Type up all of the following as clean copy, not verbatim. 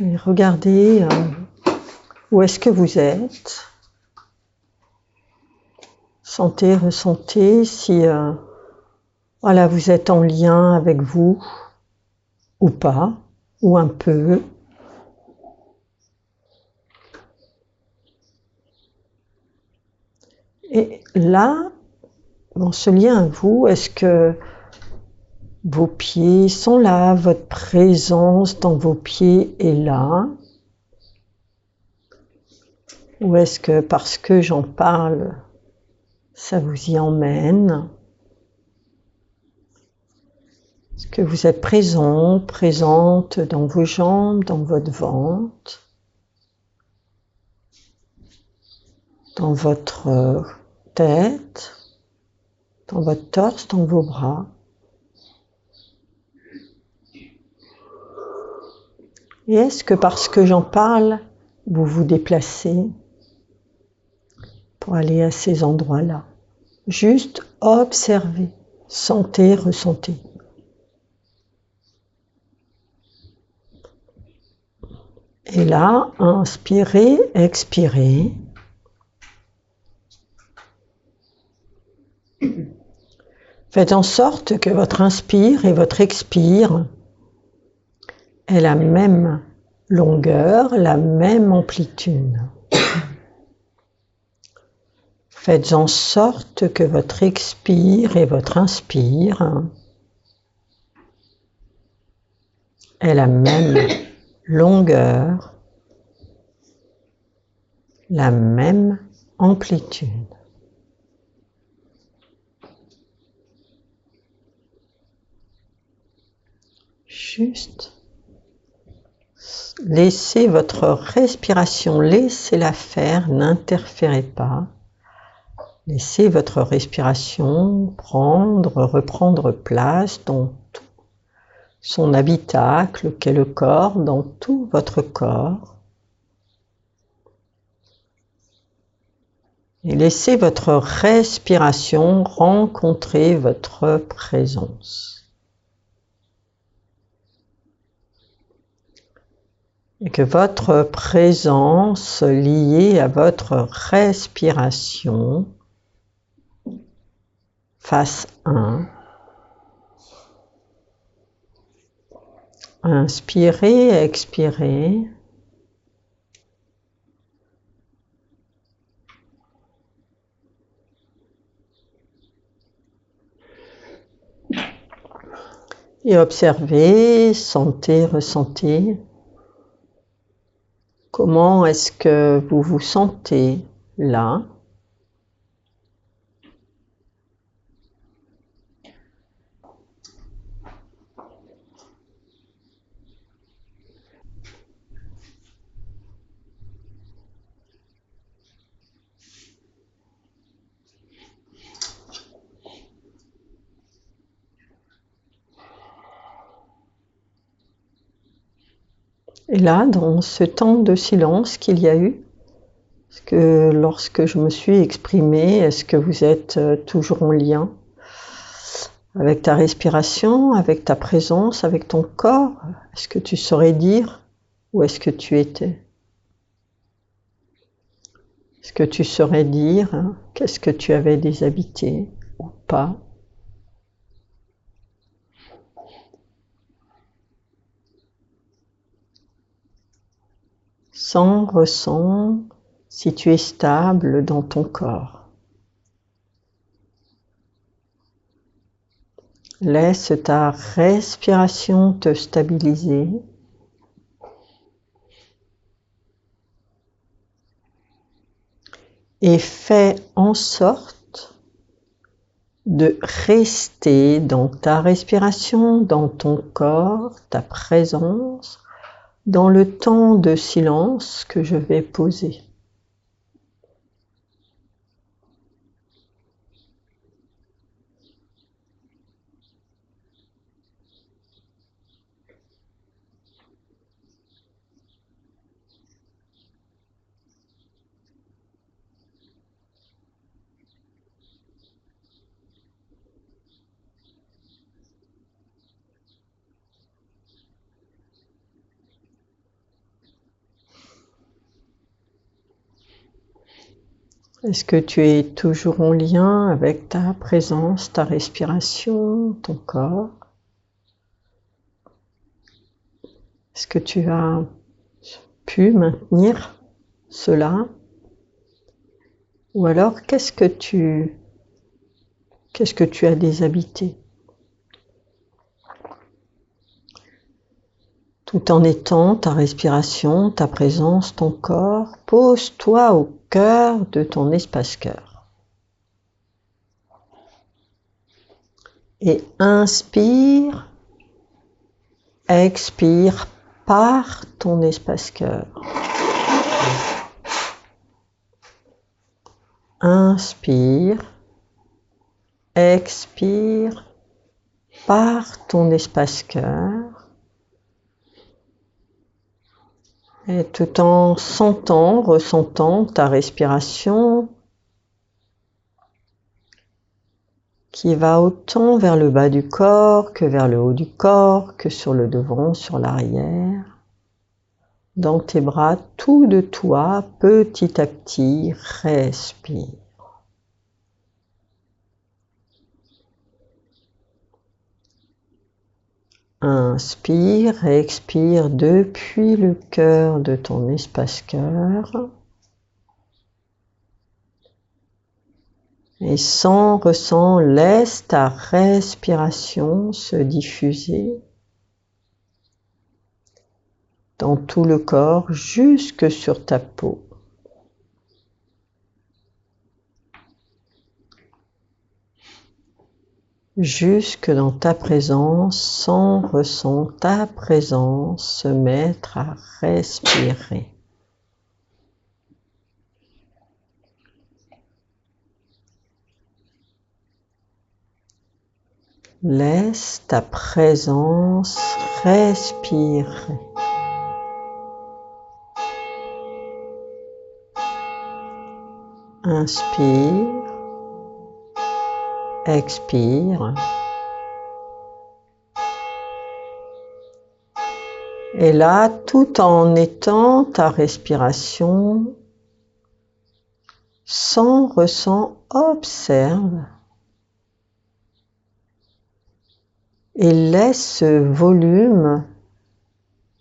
Et regardez où est-ce que vous êtes. Sentez, ressentez si voilà, vous êtes en lien avec vous ou pas, ou un peu. Et là, dans ce lien à vous, est-ce que vos pieds sont là, votre présence dans vos pieds est là? Ou est-ce que parce que j'en parle, ça vous y emmène? Est-ce que vous êtes présent, présente dans vos jambes, dans votre ventre, dans votre tête, dans votre torse, dans vos bras? Et est-ce que parce que j'en parle, vous vous déplacez pour aller à ces endroits-là? Juste observez, sentez, ressentez. Et là, inspirez, expirez. Faites en sorte que votre inspire et votre expire aient la même longueur, la même amplitude. Faites en sorte que votre expire et votre inspire aient la même longueur, la même amplitude. Juste laissez votre respiration, laissez-la faire, n'interférez pas. Laissez votre respiration reprendre place dans tout son habitacle qu'est le corps, dans tout votre corps. Et laissez votre respiration rencontrer votre présence. Et que votre présence liée à votre respiration fasse un. Inspirez, expirez. Et observez, sentez, ressentez. Comment est-ce que vous vous sentez là? Et là, dans ce temps de silence qu'il y a eu, est-ce que lorsque je me suis exprimée, est-ce que vous êtes toujours en lien avec ta respiration, avec ta présence, avec ton corps? Est-ce que tu saurais dire où est-ce que tu étais? Est-ce que tu saurais dire qu'est-ce que tu avais déshabité ou pas? Sens, ressens si tu es stable dans ton corps. Laisse ta respiration te stabiliser. Et fais en sorte de rester dans ta respiration, dans ton corps, ta présence, dans le temps de silence que je vais poser. Est-ce que tu es toujours en lien avec ta présence, ta respiration, ton corps? Est-ce que tu as pu maintenir cela? Ou alors, qu'est-ce que tu as déshabité? Tout en étant ta respiration, ta présence, ton corps, pose-toi au cœur de ton espace-cœur. Et inspire, expire par ton espace-cœur. Inspire, expire par ton espace-cœur. Et tout en ressentant ta respiration qui va autant vers le bas du corps que vers le haut du corps, que sur le devant, sur l'arrière. Dans tes bras, tout de toi, petit à petit, respire. Inspire et expire depuis le cœur de ton espace-cœur. Et ressens, laisse ta respiration se diffuser dans tout le corps, jusque sur ta peau. Jusque dans ta présence, ressens ta présence se mettre à respirer. Laisse ta présence respirer. Inspire, expire. Et là, tout en étant ta respiration, ressens, observe et laisse ce volume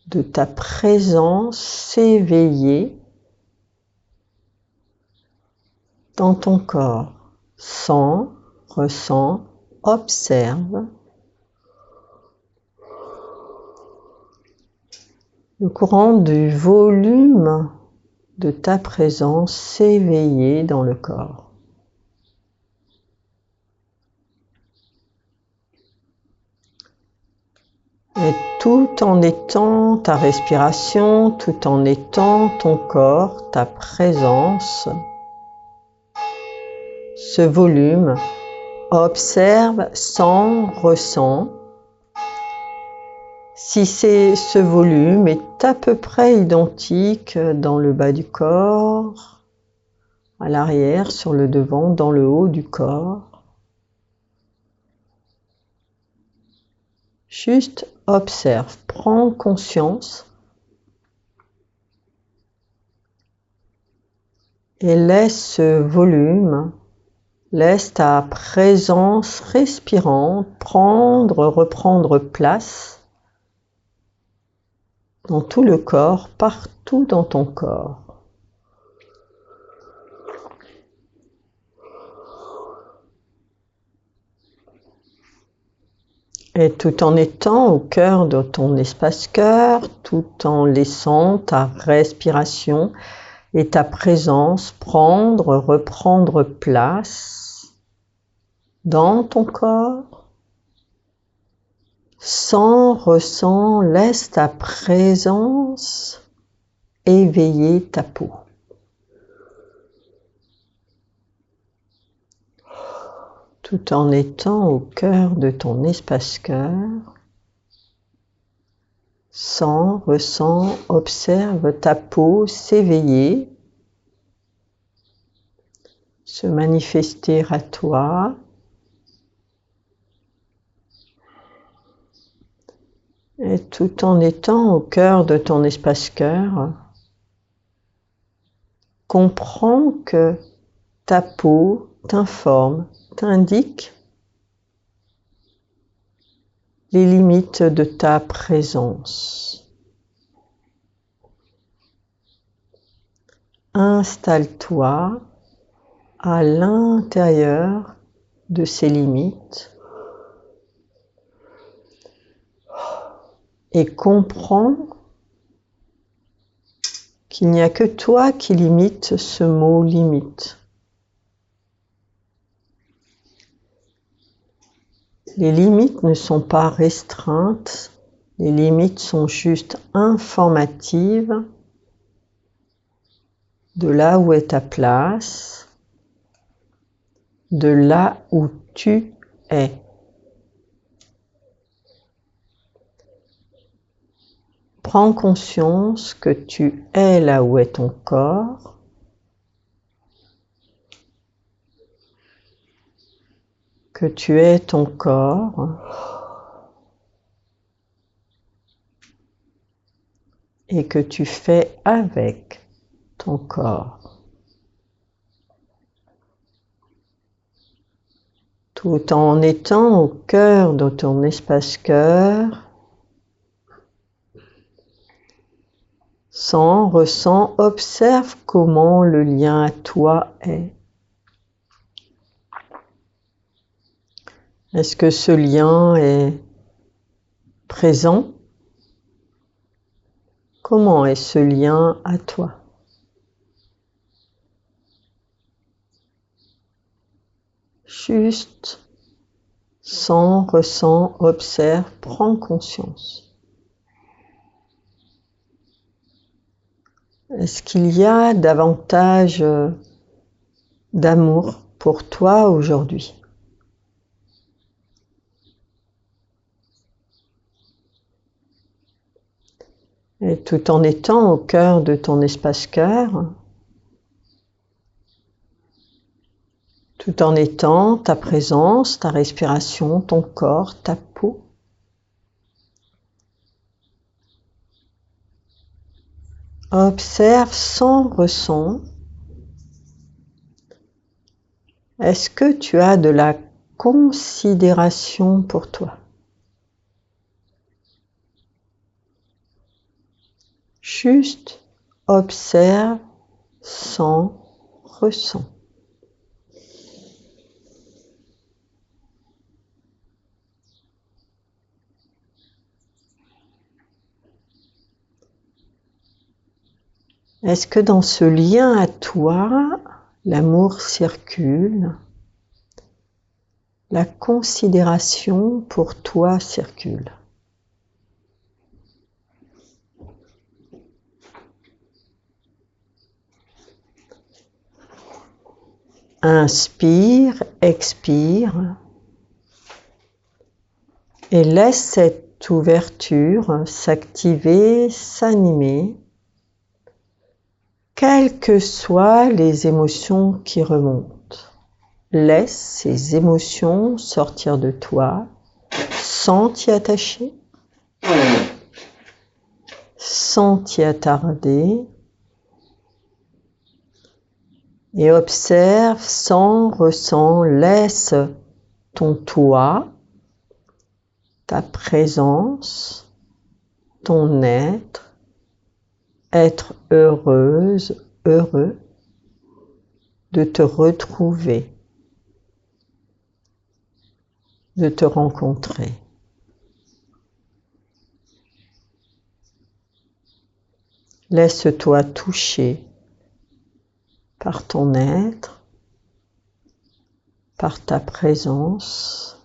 de ta présence s'éveiller dans ton corps. Ressens, observe le courant du volume de ta présence s'éveiller dans le corps. Et tout en étant ta respiration, tout en étant ton corps, ta présence, ce volume, observe, sens, ressens. Si ce volume est à peu près identique dans le bas du corps, à l'arrière, sur le devant, dans le haut du corps, juste observe, prends conscience et laisse ce volume, laisse ta présence respirante reprendre place dans tout le corps, partout dans ton corps. Et tout en étant au cœur de ton espace-cœur, tout en laissant ta respiration et ta présence reprendre place dans ton corps, ressens, laisse ta présence éveiller ta peau. Tout en étant au cœur de ton espace-cœur, ressens, observe ta peau s'éveiller, se manifester à toi. Et tout en étant au cœur de ton espace-cœur, comprends que ta peau t'informe, t'indique les limites de ta présence. Installe-toi à l'intérieur de ces limites et comprends qu'il n'y a que toi qui limite ce mot limite. Les limites ne sont pas restreintes, les limites sont juste informatives de là où est ta place, de là où tu es. Prends conscience que tu es là où est ton corps, que tu es ton corps et que tu fais avec ton corps. Tout en étant au cœur de ton espace cœur, sens, ressens, observe comment le lien à toi est. Est-ce que ce lien est présent? Comment est ce lien à toi? Juste sens, ressens, observe, prends conscience. Est-ce qu'il y a davantage d'amour pour toi aujourd'hui? Et tout en étant au cœur de ton espace cœur, tout en étant ta présence, ta respiration, ton corps, ta peau, observe sans ressent. Est-ce que tu as de la considération pour toi? Juste observe sans ressent. Est-ce que dans ce lien à toi, l'amour circule? La considération pour toi circule. Inspire, expire et laisse cette ouverture s'activer, s'animer, quelles que soient les émotions qui remontent. Laisse ces émotions sortir de toi sans t'y attacher, sans t'y attarder, et observe sans ressent, laisse ton toi, ta présence, ton être heureuse, heureux de te retrouver, de te rencontrer. Laisse-toi toucher par ton être, par ta présence.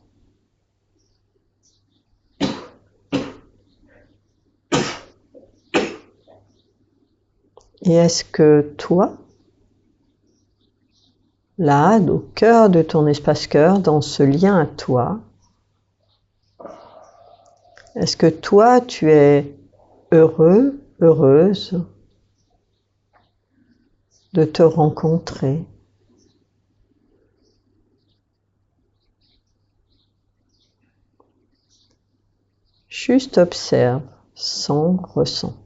Et est-ce que toi, là, au cœur de ton espace cœur, dans ce lien à toi, est-ce que toi, tu es heureux, heureuse de te rencontrer? Juste observe, sans ressent.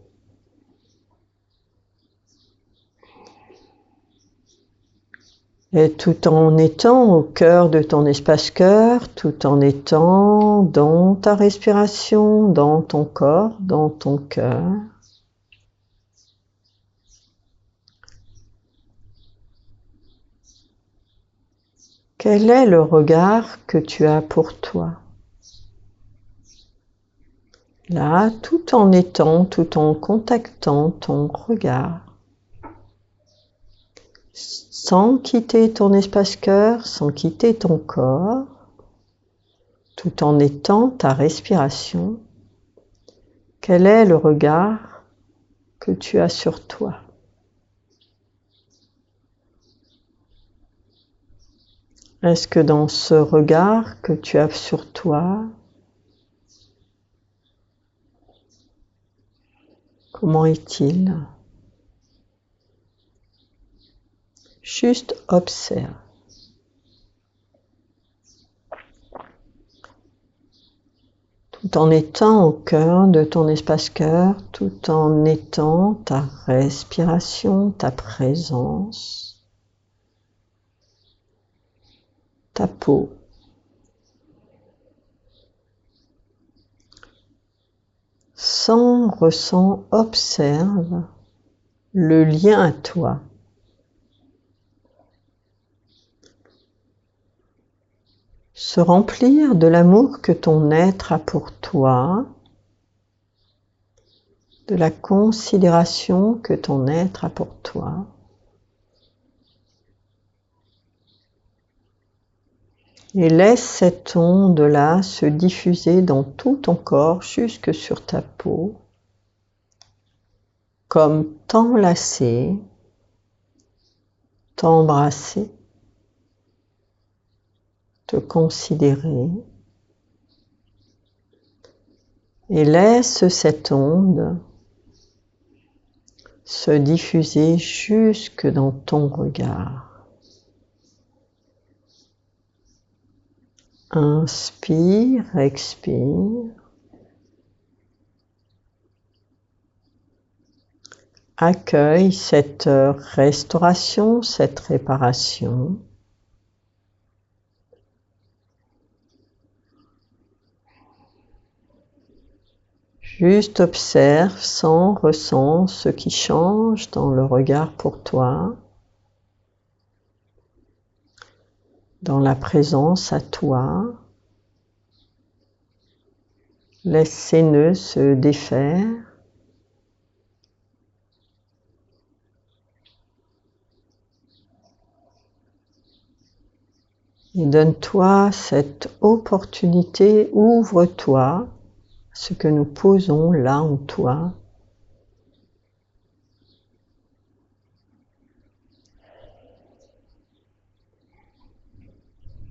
Et tout en étant au cœur de ton espace-cœur, tout en étant dans ta respiration, dans ton corps, dans ton cœur. Quel est le regard que tu as pour toi? Là, tout en étant, tout en contactant ton regard. Sans quitter ton espace-cœur, sans quitter ton corps, tout en étant ta respiration, quel est le regard que tu as sur toi? Est-ce que dans ce regard que tu as sur toi, comment est-il? Juste observe. Tout en étant au cœur de ton espace-cœur, tout en étant ta respiration, ta présence, ta peau. Sens, ressens, observe le lien à toi. Se remplir de l'amour que ton être a pour toi, de la considération que ton être a pour toi. Et laisse cette onde-là se diffuser dans tout ton corps jusque sur ta peau, comme t'enlacer, t'embrasser, te considérer. Et laisse cette onde se diffuser jusque dans ton regard. Inspire, expire. Accueille cette restauration, cette réparation. Juste observe, sens, ressens ce qui change dans le regard pour toi, dans la présence à toi. Laisse ces nœuds se défaire. Et donne-toi cette opportunité, ouvre-toi à ce que nous posons là en toi.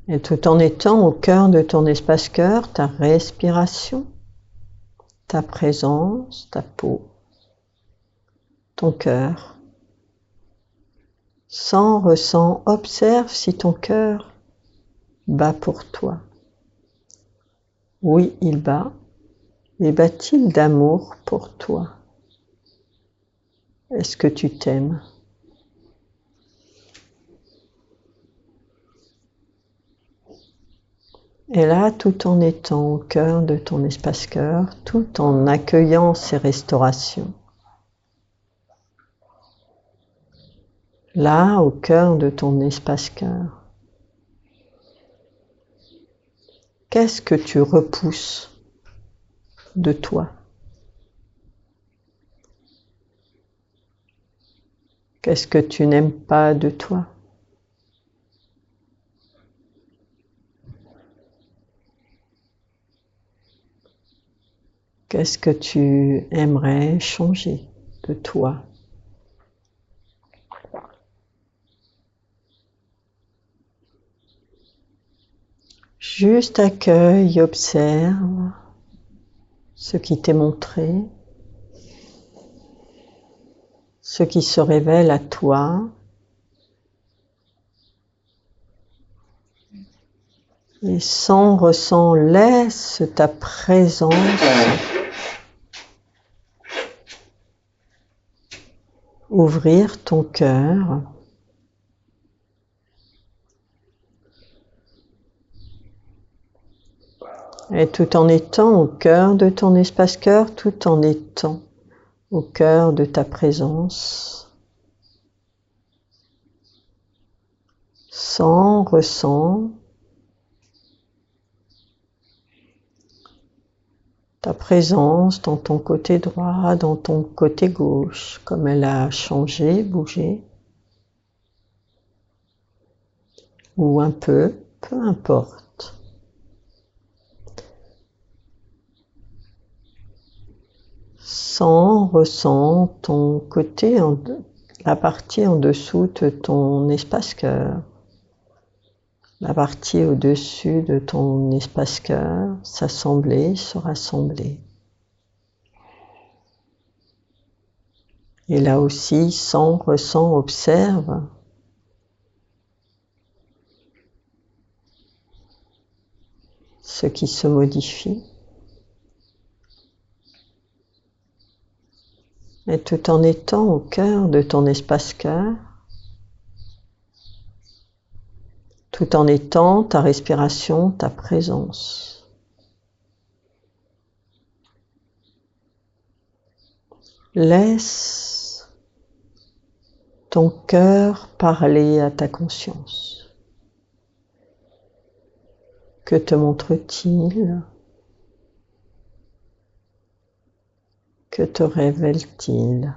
Et tout en étant au cœur de ton espace-cœur, ta respiration, ta présence, ta peau, ton cœur. Sens, ressens, observe si ton cœur bat pour toi. Oui, il bat. Et bat-il d'amour pour toi? Est-ce que tu t'aimes? Et là, tout en étant au cœur de ton espace-cœur, tout en accueillant ces restaurations, là, au cœur de ton espace-cœur, qu'est-ce que tu repousses de toi? Qu'est-ce que tu n'aimes pas de toi? Qu'est-ce que tu aimerais changer de toi? Juste accueille, observe ce qui t'est montré, ce qui se révèle à toi. Et sans ressent, laisse ta présence ouvrir ton cœur Et tout en étant au cœur de ton espace-cœur, tout en étant au cœur de ta présence, ressens ta présence dans ton côté droit, dans ton côté gauche, comme elle a changé, bougé, ou un peu importe. Ressens ton côté, la partie en dessous de ton espace-cœur, la partie au-dessus de ton espace-cœur, s'assembler, se rassembler. Et là aussi, ressens, observe ce qui se modifie. Et tout en étant au cœur de ton espace-cœur, tout en étant ta respiration, ta présence. Laisse ton cœur parler à ta conscience. Que te montre-t-il? Que te révèle-t-il?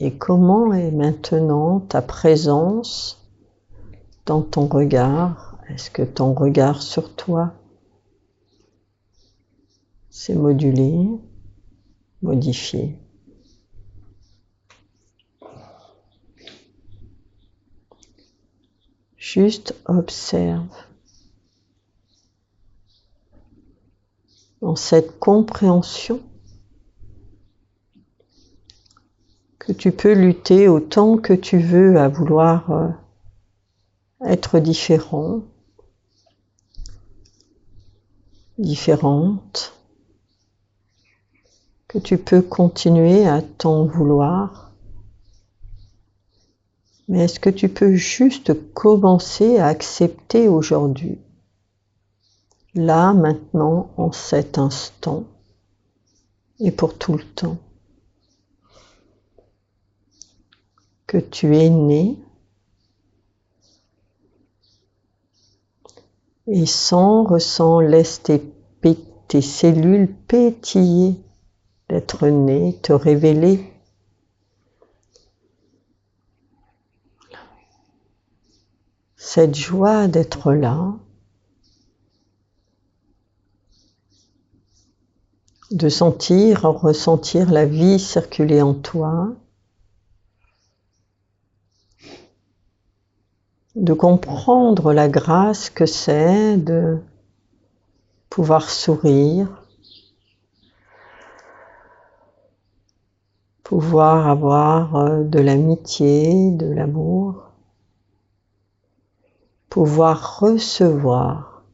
Et comment est maintenant ta présence dans ton regard? Est-ce que ton regard sur toi s'est modulé, modifié? Juste observe. Dans cette compréhension que tu peux lutter autant que tu veux à vouloir être différent, différente, que tu peux continuer à t'en vouloir. Mais est-ce que tu peux juste commencer à accepter aujourd'hui, là, maintenant, en cet instant, et pour tout le temps, que tu es né et ressens, laisse tes cellules pétiller d'être né, te révéler. Cette joie d'être là, de ressentir la vie circuler en toi, de comprendre la grâce que c'est de pouvoir sourire, pouvoir avoir de l'amitié, de l'amour, pouvoir recevoir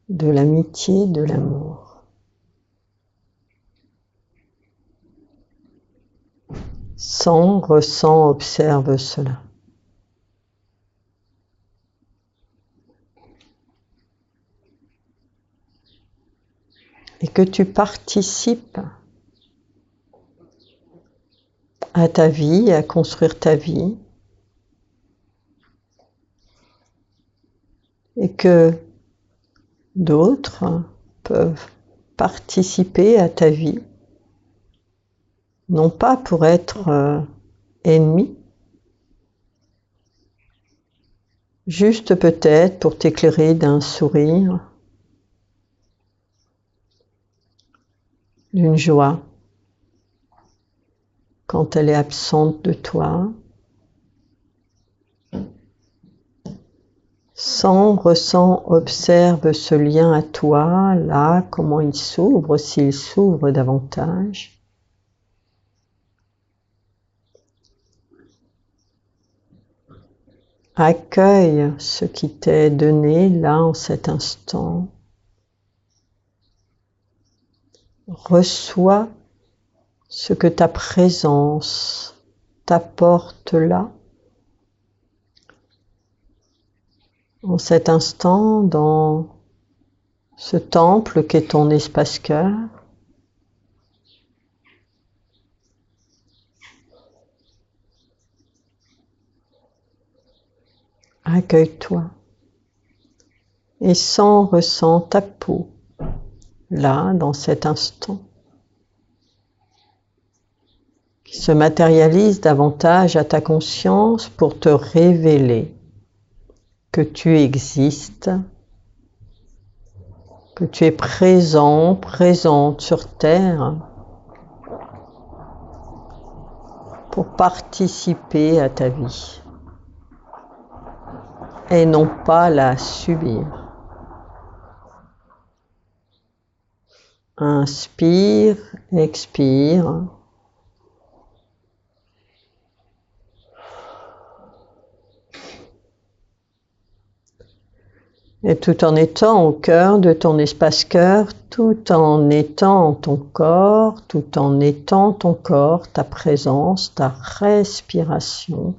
de l'amitié, de l'amour. Ressens, observe cela. Et que tu participes à ta vie, à construire ta vie, et que d'autres peuvent participer à ta vie, non pas pour être ennemis, juste peut-être pour t'éclairer d'un sourire, d'une joie, quand elle est absente de toi. Ressens, observe ce lien à toi, là, comment il s'ouvre, s'il s'ouvre davantage. Accueille ce qui t'est donné là en cet instant. Reçois ce que ta présence t'apporte là, En cet instant, dans ce temple qu'est ton espace-cœur, accueille-toi et ressens ta peau, là, dans cet instant, qui se matérialise davantage à ta conscience pour te révéler que tu existes, que tu es présent, présente sur Terre pour participer à ta vie et non pas la subir. Inspire, expire. Et tout en étant au cœur de ton espace-cœur, tout en étant ton corps, tout en étant ton corps, ta présence, ta respiration,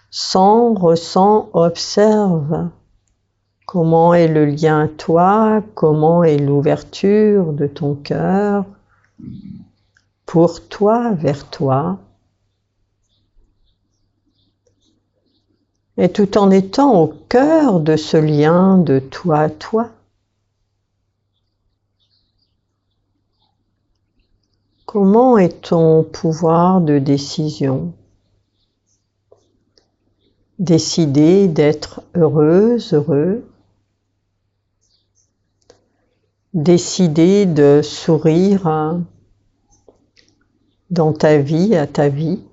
ressens, observe comment est le lien à toi, comment est l'ouverture de ton cœur pour toi, vers toi. Et tout en étant au cœur de ce lien de toi à toi, comment est ton pouvoir de décision? Décider d'être heureuse, heureux. Décider de sourire dans ta vie, à ta vie.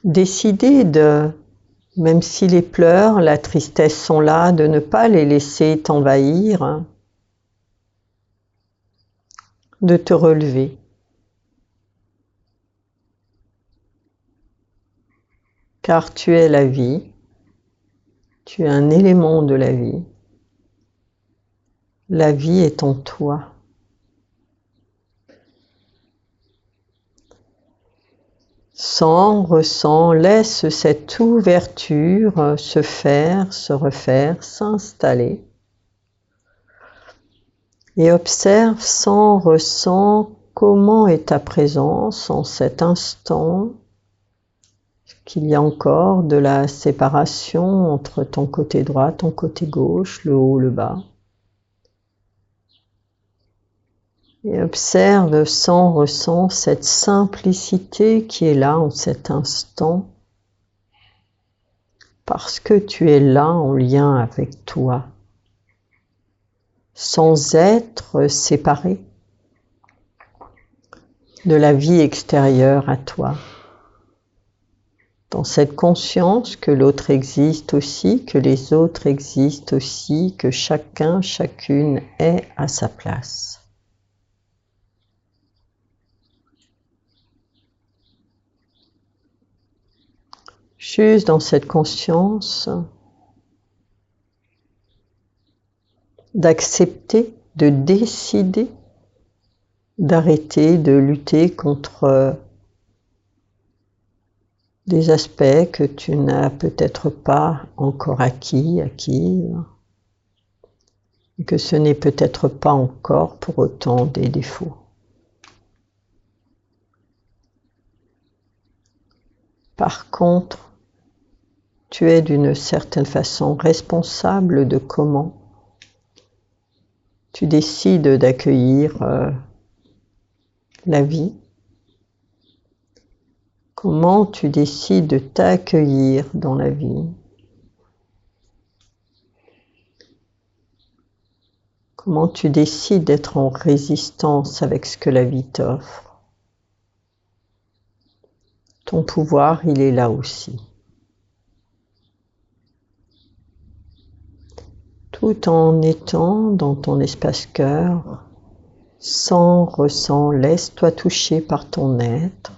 Décider de, même si les pleurs, la tristesse sont là, de ne pas les laisser t'envahir, de te relever. Car tu es la vie, tu es un élément de la vie. La vie est en toi. Ressens, laisse cette ouverture se faire, se refaire, s'installer. Et observe, ressens comment est ta présence en cet instant, qu'il y a encore de la séparation entre ton côté droit, ton côté gauche, le haut, le bas. Et observe, ressens cette simplicité qui est là en cet instant, parce que tu es là en lien avec toi, sans être séparé de la vie extérieure à toi. Dans cette conscience que l'autre existe aussi, que les autres existent aussi, que chacun, chacune est à sa place. Juste dans cette conscience d'accepter, de décider d'arrêter de lutter contre des aspects que tu n'as peut-être pas encore acquis, et que ce n'est peut-être pas encore pour autant des défauts. Par contre, tu es d'une certaine façon responsable de comment tu décides d'accueillir la vie, comment tu décides de t'accueillir dans la vie, comment tu décides d'être en résistance avec ce que la vie t'offre. Ton pouvoir, il est là aussi. Tout en étant dans ton espace-cœur, ressens, laisse-toi toucher par ton être.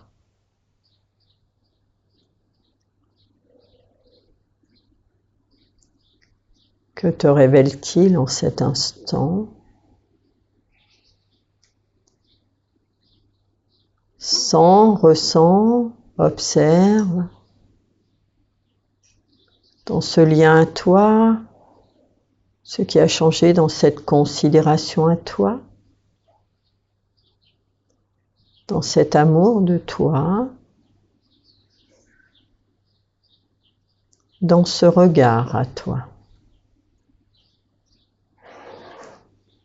Que te révèle-t-il en cet instant? Sens, ressens, observe. Dans ce lien à toi, ce qui a changé dans cette considération à toi, dans cet amour de toi, dans ce regard à toi.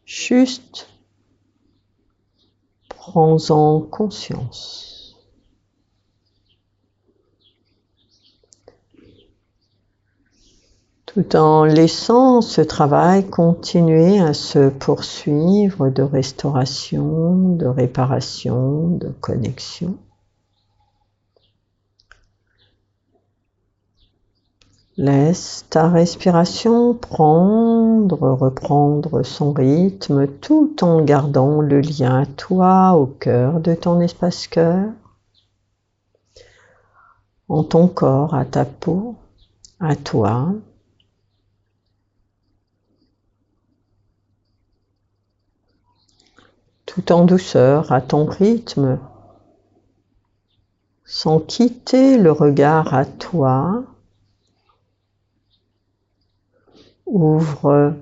Juste prends-en conscience. Tout en laissant ce travail continuer à se poursuivre de restauration, de réparation, de connexion. Laisse ta respiration reprendre son rythme tout en gardant le lien à toi au cœur de ton espace-cœur, en ton corps, à ta peau, à toi. Tout en douceur, à ton rythme, sans quitter le regard à toi. Ouvre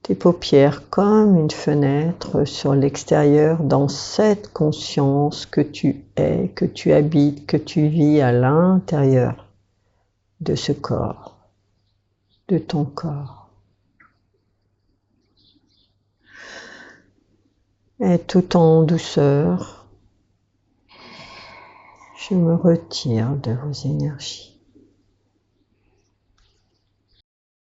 tes paupières comme une fenêtre sur l'extérieur dans cette conscience que tu es, que tu habites, que tu vis à l'intérieur de ce corps, de ton corps. Et tout en douceur, je me retire de vos énergies.